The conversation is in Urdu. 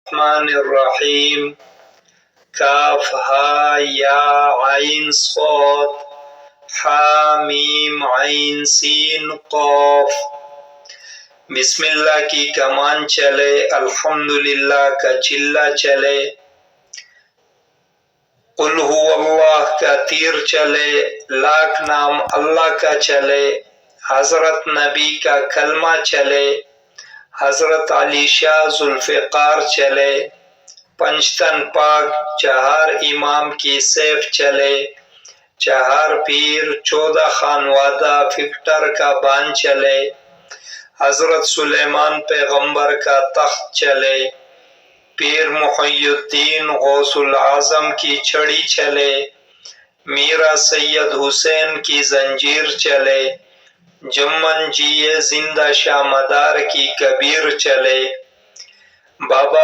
الرحمن الرحیم کاف ہا یا عین صاد حا میم عین سین قاف۔ بسم اللہ کی کمان چلے، الحمدللہ کا چلہ چلے، قل ہو اللہ کا تیر چلے، لاکھ نام اللہ کا چلے، حضرت نبی کا کلمہ چلے، حضرت علی شاہ ذوالفقار چلے، پنجتن پاک چہار امام کی سیف چلے، چہار پیر 14 خانوادہ فکٹر کا بان چلے، حضرت سلیمان پیغمبر کا تخت چلے، پیر محی الدین غوث العظم کی چھڑی چلے، میرا سید حسین کی زنجیر چلے، جمن جیے زندہ شاہ مدار کی کبیر چلے، بابا